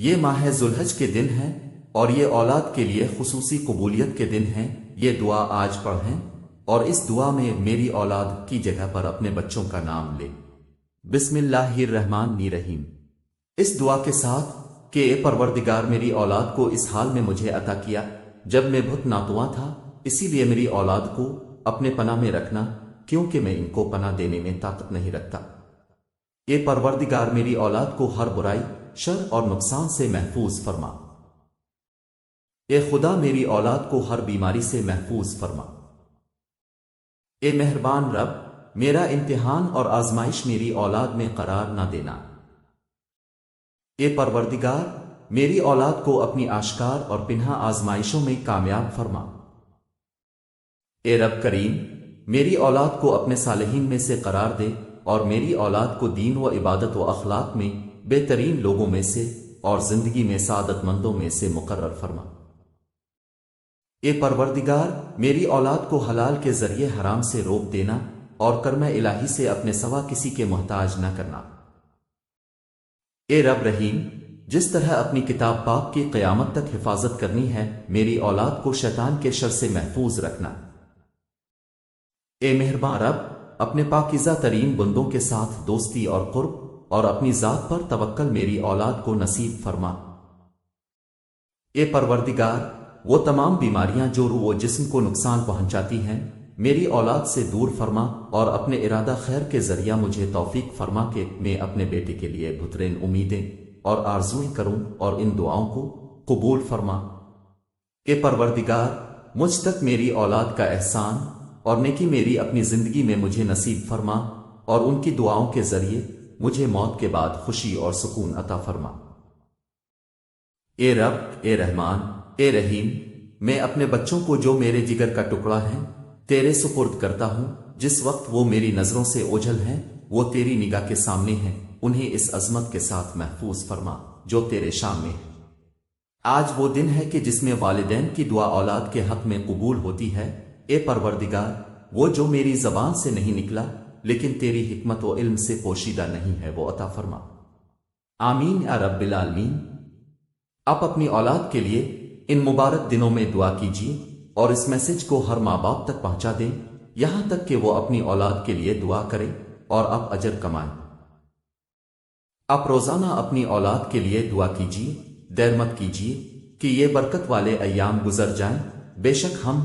یہ ماہ ذوالحج کے دن ہیں اور یہ اولاد کے لیے خصوصی قبولیت کے دن ہیں۔ یہ دعا آج پڑھیں اور اس دعا میں میری اولاد کی جگہ پر اپنے بچوں کا نام لے۔ بسم اللہ الرحمن الرحیم۔ اس دعا کے ساتھ کہ اے پروردگار میری اولاد کو اس حال میں مجھے عطا کیا جب میں بہت ناتواں تھا، اسی لیے میری اولاد کو اپنے پناہ میں رکھنا کیونکہ میں ان کو پناہ دینے میں طاقت نہیں رکھتا۔ اے پروردگار میری اولاد کو ہر برائی، شر اور نقصان سے محفوظ فرما۔ اے خدا میری اولاد کو ہر بیماری سے محفوظ فرما۔ اے مہربان رب، میرا امتحان اور آزمائش میری اولاد میں قرار نہ دینا۔ اے پروردگار میری اولاد کو اپنی آشکار اور پنہا آزمائشوں میں کامیاب فرما۔ اے رب کریم میری اولاد کو اپنے صالحین میں سے قرار دے اور میری اولاد کو دین و عبادت و اخلاق میں بہترین لوگوں میں سے اور زندگی میں سعادت مندوں میں سے مقرر فرما۔ اے پروردگار میری اولاد کو حلال کے ذریعے حرام سے روک دینا اور کرم الہی سے اپنے سوا کسی کے محتاج نہ کرنا۔ اے رب رحیم جس طرح اپنی کتاب پاک کی قیامت تک حفاظت کرنی ہے، میری اولاد کو شیطان کے شر سے محفوظ رکھنا۔ اے مہربان رب اپنے پاکیزہ ترین بندوں کے ساتھ دوستی اور قرب اور اپنی ذات پر توکل میری اولاد کو نصیب فرما۔ اے پروردگار وہ تمام بیماریاں جو روح و جسم کو نقصان پہنچاتی ہیں میری اولاد سے دور فرما اور اپنے ارادہ خیر کے ذریعہ مجھے توفیق فرما کہ میں اپنے بیٹے کے لیے بہترین امیدیں اور آرزویں کروں اور ان دعاؤں کو قبول فرما۔ اے پروردگار مجھ تک میری اولاد کا احسان اور نیکی میری اپنی زندگی میں مجھے نصیب فرما اور ان کی دعاؤں کے ذریعے مجھے موت کے بعد خوشی اور سکون عطا فرما۔ اے رب، اے رحمان، اے رحیم میں اپنے بچوں کو جو میرے جگر کا ٹکڑا ہیں تیرے سپرد کرتا ہوں۔ جس وقت وہ میری نظروں سے اوجھل ہیں وہ تیری نگاہ کے سامنے ہیں، انہیں اس عظمت کے ساتھ محفوظ فرما جو تیرے شان میں ہے۔ آج وہ دن ہے کہ جس میں والدین کی دعا اولاد کے حق میں قبول ہوتی ہے۔ اے پروردگار وہ جو میری زبان سے نہیں نکلا لیکن تیری حکمت و علم سے پوشیدہ نہیں ہے وہ عطا فرما۔ آمین یا رب العالمین۔ آپ اپنی اولاد کے لیے ان مبارک دنوں میں دعا کیجیے اور اس میسج کو ہر ماں باپ تک پہنچا دیں یہاں تک کہ وہ اپنی اولاد کے لیے دعا کریں اور آپ اجر کمائیں۔ آپ روزانہ اپنی اولاد کے لیے دعا کیجیے، دیر مت کیجیے کہ یہ برکت والے ایام گزر جائیں۔ بے شک ہم